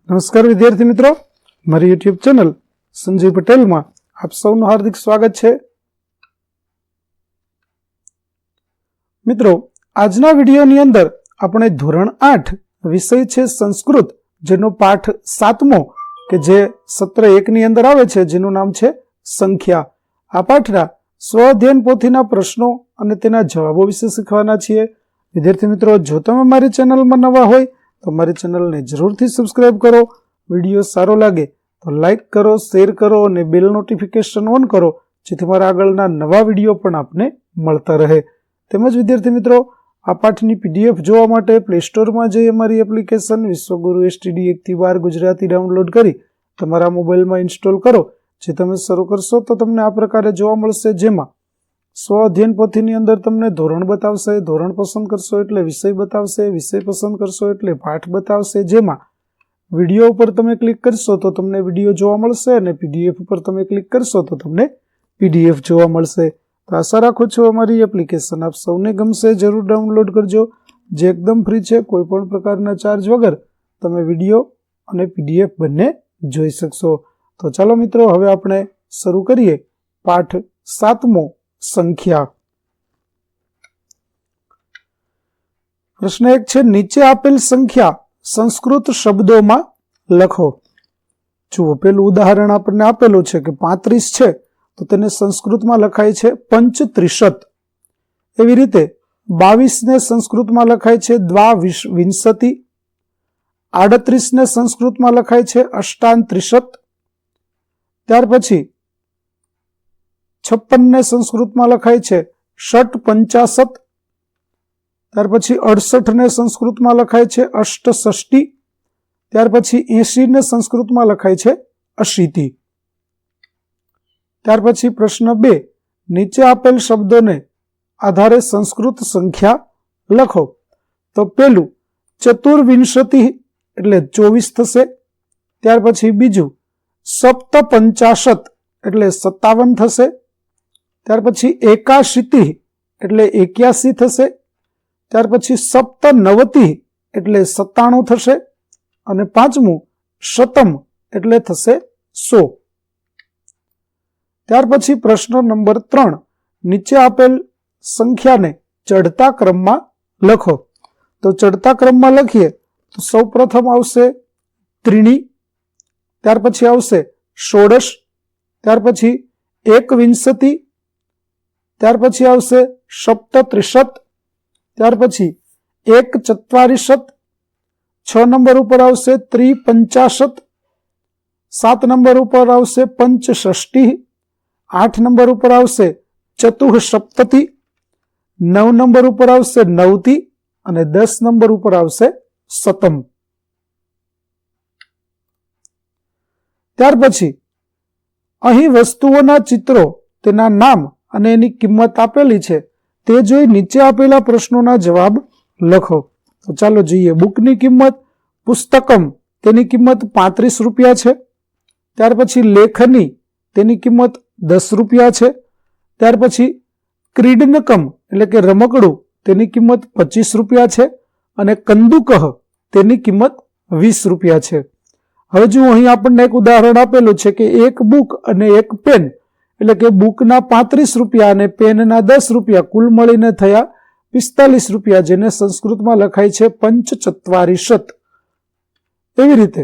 નમસ્કાર વિદ્યાર્થી મિત્રો, મારી યુટ્યુબ ચેનલ સંજય પટેલમાં આપ સૌનું હાર્દિક સ્વાગત છે. મિત્રો, આજના વિડીયોની અંદર આપણે ધોરણ 8 વિષય છે સંસ્કૃત, જેનો પાઠ 7મો કે જે સત્ર 1 ની અંદર આવે છે, જેનું નામ છે સંખ્યા. આ પાઠના સ્વઅધ્યયન પોથીના પ્રશ્નો અને તેના જવાબો વિશે શીખવાના છીએ. વિદ્યાર્થી મિત્રો, જો તમે મારી ચેનલમાં નવા હોય તો મારી ચેનલને જરૂરથી સબસ્ક્રાઇબ કરો. વિડીયો સારો લાગે તો લાઇક કરો, શેર કરો અને બેલ નોટિફિકેશન ઓન કરો, જેથી મારા આગળના નવા વિડીયો પણ આપને મળતા રહે. તેમજ વિદ્યાર્થી મિત્રો, આ પાઠની PDF જોવા માટે પ્લે સ્ટોરમાં જઈ અમારી એપ્લિકેશન વિશ્વગુરુ STD 1 થી 12 ગુજરાતી ડાઉનલોડ કરી તમારા મોબાઈલમાં ઇન્સ્ટોલ કરો. જે તમે શરૂ કરશો તો તમને આ પ્રકારે જોવા મળશે, જેમાં સ્વ અધ્યયન પોથીની અંદર તમને ધોરણ બતાવશે, ધોરણ પસંદ કરશો એટલે વિષય બતાવશે, વિષય પસંદ કરશો એટલે પાઠ બતાવશે. જેમાં વિડીયો ઉપર તમે ક્લિક કરશો તો તમને વિડીયો જોવા મળશે અને PDF ઉપર તમે ક્લિક કરશો તો તમને PDF જોવા મળશે. તો આશા રાખું છું અમારી એપ્લિકેશન આપ સૌને ગમશે. જરૂર ડાઉનલોડ કરજો, જે એકદમ ફ્રી છે. કોઈ પણ પ્રકારના ચાર્જ વગર તમે વિડીયો અને PDF બંને જોઈ શકશો. તો ચાલો મિત્રો, હવે આપણે શરૂ કરીએ પાઠ 7મો સંખ્યા. પ્રશ્ન 1 છે, નીચે આપેલ સંખ્યા સંસ્કૃત શબ્દોમાં લખો. જુઓ, પેલું ઉદાહરણ આપણને આપેલું છે કે 35 છે તો તેને સંસ્કૃતમાં લખાય છે પંચત્રિશત. એવી રીતે 22 ને સંસ્કૃતમાં લખાય છે દ્વાવિંશતિ. 38 ને સંસ્કૃતમાં લખાય છે અષ્ટાંત્રિશત. ત્યાર પછી 56 ને સંસ્કૃતમાં લખાય છે ષટપંચાશત. ત્યાર પછી 68 ને સંસ્કૃતમાં લખાય છે અષ્ટષષ્ટિ. ત્યાર પછી 80 ને સંસ્કૃતમાં લખાય છે અશીતિ. ત્યાર પછી પ્રશ્ન 2, નીચે આપેલ શબ્દોને આધારે સંસ્કૃત સંખ્યા લખો. તો પેલું ચતુર્વિંશતિ એટલે 24 થશે. ત્યાર પછી બીજું સપ્તપંચાશત એટલે 57 થશે. ત્યાર પછી એકાશીતિ એટલે 81 થશે. ત્યાર પછી સપ્તનવતિ એટલે 97 થશે. અને પાંચમું શતમ એટલે થશે 100. ત્યાર પછી પ્રશ્ન નંબર 3, નીચે આપેલ સંખ્યાને ચડતા ક્રમમાં લખો. તો ચડતા ક્રમમાં લખીએ તો સૌ પ્રથમ આવશે ત્રીણી. ત્યાર પછી આવશે ષોડશ. ત્યાર પછી એકવિંશતિ. ત્યાર પછી આવશે સપ્તત્રિશત. ત્યાર પછી એકચત્વારિશત. 6 નંબર ઉપર આવશે ત્રિપંચાશત. 7 નંબર ઉપર આવશે પંચષષ્ટિ. 8 નંબર ઉપર આવશે ચતુઃસપ્તતિ. 9 નંબર ઉપર આવશે નવતિ અને 10 નંબર ઉપર આવશે શતમ. ત્યાર પછી અહીં વસ્તુઓના ચિત્રો, તેના નામ અને એની કિંમત આપેલી છે. તે જોઈ નીચે આપેલા પ્રશ્નોના જવાબ લખો. તો ચાલો જોઈએ. બુકની કિંમત પુસ્તકમ, તેની કિંમત 35 રૂપિયા છે. ત્યાર પછી લેખની, તેની કિંમત 10 રૂપિયા છે. ત્યાર પછી ક્રીડનકમ એટલે કે રમકડું, તેની કિંમત 25 રૂપિયા છે. અને કંદુકહ, તેની કિંમત 20 રૂપિયા છે. હવે જો અહીં આપણને એક ઉદાહરણ આપેલું છે કે એક બુક અને એક પેન, એટલે કે બુકના 35 રૂપિયા અને પેનના 10 રૂપિયા, કુલ મળીને થયા 45 રૂપિયા, જેને સંસ્કૃતમાં લખાય છે પંચચત્વારિશત. એવી રીતે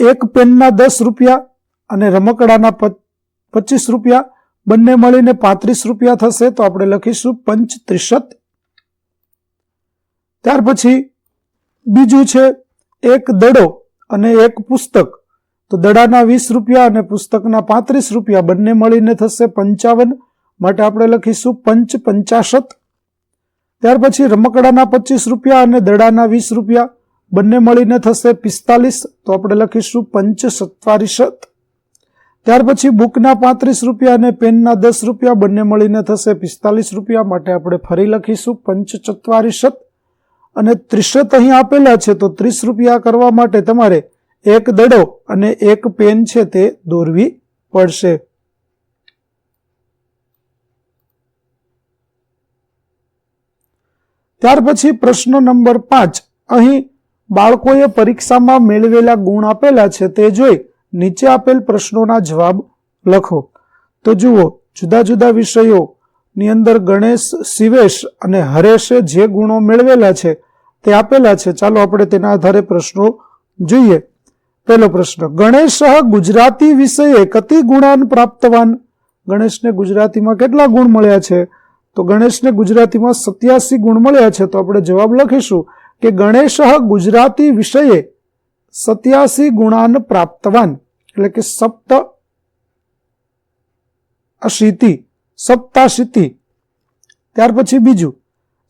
એક પેનના 10 રૂપિયા અને રમકડાના 25 રૂપિયા, બંને મળીને 35 રૂપિયા થશે. તો આપણે લખીશું પંચત્રિશત. ત્યાર પછી બીજું છે એક દડો અને એક પુસ્તક. તો દડાના 20 રૂપિયા અને પુસ્તકના 35 રૂપિયા, બંને મળીને થશે 55, માટે આપણે લખીશું પંચપંચાશત. ત્યાર પછી રમકડાના 25 રૂપિયા અને દડાના 20 રૂપિયા, બંને મળીને થશે 45, તો આપણે લખીશું પંચસત્વારિશત. ત્યાર પછી બુકના 35 રૂપિયા અને પેનના 10 રૂપિયા, બંને મળીને થશે 45 રૂપિયા, માટે આપણે ફરી લખીશું પંચચત્વારિશત. અને ત્રિશત અહીં આપેલા છે, તો 30 રૂપિયા કરવા માટે તમારે એક દડો અને એક પેન છે તે દોરવી પડશે. ત્યાર પછી પ્રશ્ન નંબર 5, અહીં બાળકોએ પરીક્ષામાં મેળવેલા ગુણ આપેલા છે તે જોઈ નીચે આપેલ પ્રશ્નોના જવાબ લખો. તો જુઓ, જુદા જુદા વિષયોની અંદર ગણેશ, શિવેશ અને હરેશે જે ગુણો મેળવેલા છે તે આપેલા છે. ચાલો આપણે તેના આધારે પ્રશ્નો જોઈએ. પહેલો પ્રશ્ન, ગણેશ ગુજરાતી વિષયે કતિ ગુણાન પ્રાપ્તવાન? ગણેશને ગુજરાતીમાં કેટલા ગુણ મળ્યા છે? તો ગણેશને ગુજરાતીમાં 87 ગુણ મળ્યા છે. તો આપણે જવાબ લખીશું કે ગણેશ ગુજરાતી વિષયે 87 ગુણાન પ્રાપ્તવાન, એટલે કે સપ્તાશીતિ. ત્યાર પછી બીજું,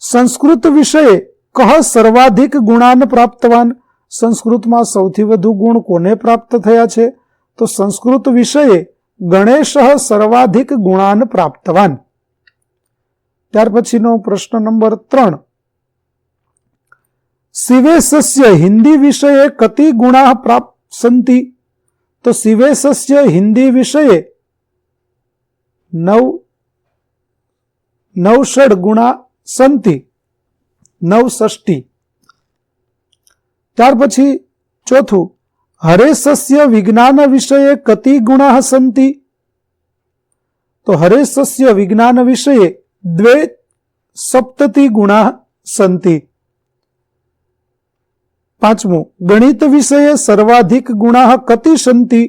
સંસ્કૃત વિષયે કહ સર્વાધિક ગુણાન પ્રાપ્તવાન? સંસ્કૃતમાં સૌથી વધુ ગુણ કોને પ્રાપ્ત થયા છે? તો સંસ્કૃત વિષયે ગણેશ સર્વાધિક ગુણાન પ્રાપ્તવાન. ત્યાર પછીનો પ્રશ્ન નંબર 3, શિવેશસ્ય હિન્દી વિષયે કતિ ગુણા પ્રાપ્ત સંતિ? તો શિવેશસ્ય હિન્દી વિષયે 69 ગુણા સંતિ, 69. ત્યાર પછી ચોથું, હરેશસ્ય વિજ્ઞાન વિષયે કતિ ગુણા સંતિ? તો હરેશસ્ય વિજ્ઞાન વિષયે 72 ગુણા સંતિ. પાંચમું, ગણિત વિષયે સર્વાધિક ગુણા કતિ સંતિ?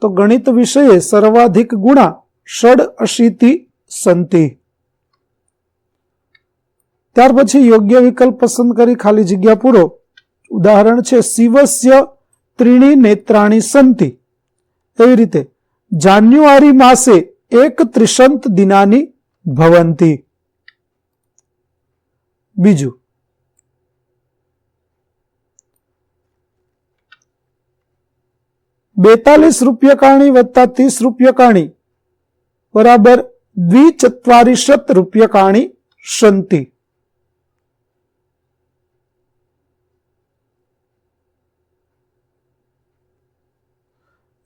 તો ગણિત વિષયે સર્વાધિક ગુણા 87 સંતિ. ત્યાર પછી યોગ્ય વિકલ્પ પસંદ કરી ખાલી જગ્યા પૂરો. ઉદાહરણ છે શિવસ્ય ત્રીણી નેત્રાણી સંતિ. એવી રીતે જાન્યુઆરી માસે 31 દિનાની ભવંતી. બીજું, 42 રૂપ્યકાણી વત્તા 30 રૂપ્યકાણી બરાબર 240 રૂપ્યકાણી સંતિ.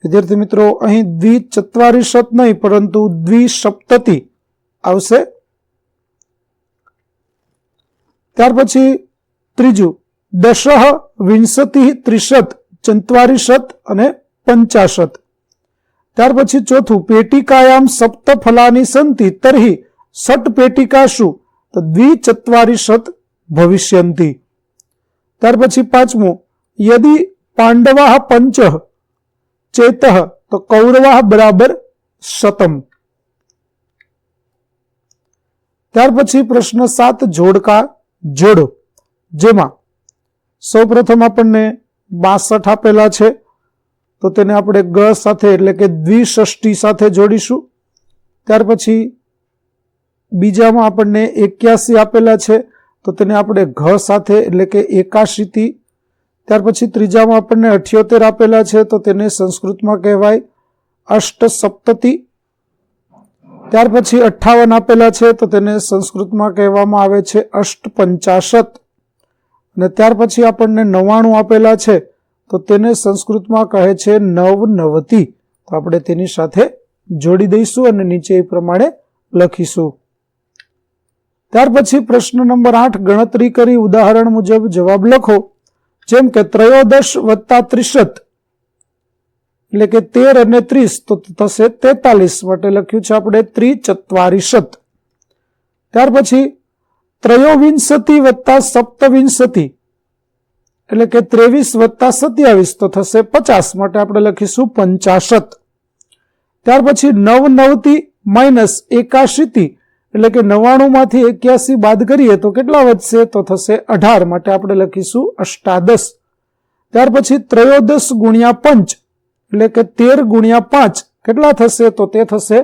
વિદ્યાર્થી મિત્રો, અહીં 240 નહીં પરંતુ 270 આવશે. ત્યાર પછી ત્રીજું, 10 20 30 44 અને 50. ત્યાર પછી ચોથું, પેટિકાયામ સપ્ત ફલાની સંતિ તર્હિ ષટ પેટિકાશુ? તો 240 ભવિષ્યંતિ. ત્યાર પછી પાંચમું, યદિ પાંડવાઃ પંચ ચેતઃ તો કૌરવાઃ બરાબર શતમ. ત્યાર પછી પ્રશ્ન 7, જોડકા જોડો. જેમાં સૌપ્રથમ આપણને 62 આપેલા છે તો તેને આપણે ગ સાથે એટલે કે દ્વિષષ્ટી સાથે જોડીશું. ત્યાર પછી બીજામાં આપણને 81 આપેલા છે તો તેને આપણે ઘ સાથે એટલે કે એકાશીથી. ત્યાર પછી ત્રીજામાં આપણને 78 આપેલા છે તો તેને સંસ્કૃતમાં કહેવાય અષ્ટસપ્તતિ. ત્યાર પછી 58 આપેલા છે તો તેને સંસ્કૃતમાં કહેવામાં આવે છે અષ્ટપંચાશત. અને ત્યાર પછી આપણને 99 આપેલા છે તો તેને સંસ્કૃતમાં કહે છે નવનવતી. તો આપણે તેની સાથે જોડી દઈશું અને નીચે એ પ્રમાણે લખીશું. ત્યાર પછી પ્રશ્ન નંબર 8, ગણતરી કરી ઉદાહરણ મુજબ જવાબ લખો. જેમ કે 13 વત્તા 30 એટલે કે 13 અને 30 તો થશે 43, માટે લખ્યું છે આપણે ત્રિચત્વારિશત. ત્યાર પછી 23 વત્તા 27 એટલે કે 23 વત્તા 27 તો થશે 50, માટે આપણે લખીશું 50. ત્યાર પછી 99 માઇનસ 81 એટલે કે 99 માંથી 81 બાદ કરીએ તો કેટલા વધશે? તો થશે 18, માટે આપણે લખીશું અષ્ટાદશ. ત્યાર પછી 13 ગુણ્યા 5 એટલે કે 13 ગુણ્યા 5 કેટલા થશે? તો તે થશે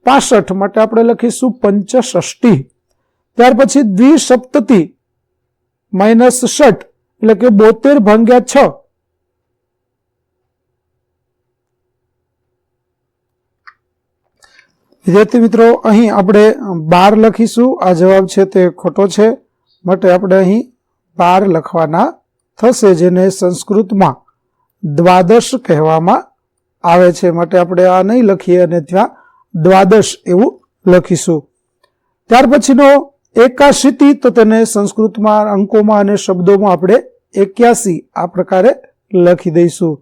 65, માટે આપણે લખીશું પંચષષ્ટી. ત્યાર પછી દ્વિસપ્તતિ માઇનસ ષટ એટલે કે 72 ભાગ્યા 6 વિદ્યાર્થી મિત્રો, અહીં આપણે 12 લખીશું. આ જવાબ છે તે ખોટો છે, માટે આપણે અહીં 12 લખવાના થશે, જેને સંસ્કૃતમાં દ્વાદશ કહેવામાં આવે છે. માટે આપણે આ નહીં લખીએ અને ત્યાં દ્વાદશ એવું લખીશું. ત્યાર પછીનો એકાશીતિ, તો તેને સંસ્કૃતમાં અંકોમાં અને શબ્દોમાં આપણે 81 આ પ્રકારે લખી દઈશું.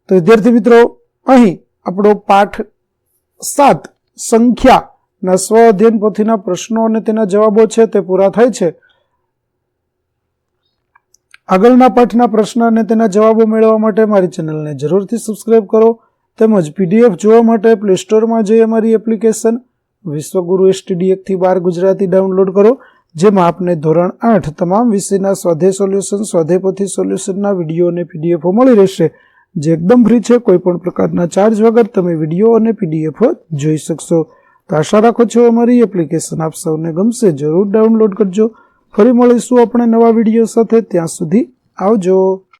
તો વિદ્યાર્થી મિત્રો, અહીં આપણો પાઠ 7 સંખ્યાના સ્વ અધ્યયન પોથીના પ્રશ્નો અને તેના જવાબો છે તે પૂરા થાય છે. આગળના પાઠના પ્રશ્ન અને તેના જવાબો મેળવવા માટે મારી ચેનલને જરૂરથી સબસ્ક્રાઇબ કરો, તેમજ પીડીએફ જોવા માટે પ્લે સ્ટોરમાં જઈ અમારી એપ્લિકેશન વિશ્વગુરુ STD 1 થી 12 ગુજરાતી ડાઉનલોડ કરો, જેમાં આપને ધોરણ 8 તમામ વિષયના સ્વાધ્યાય સોલ્યુશન, સ્વાધ્યાય પોથી સોલ્યુશનના વિડીયો અને પીડીએફો મળી રહેશે, જે એકદમ ફ્રી છે. કોઈ પણ પ્રકારના ચાર્જ વગર તમે વિડીયો અને પીડીએફ જોઈ શકશો. તો આશા રાખો છો અમારી એપ્લિકેશન આપ સૌને ગમશે. જરૂર ડાઉનલોડ કરજો. ફરી મળીશું આપણે નવા વિડીયો સાથે. ત્યાં સુધી આવજો.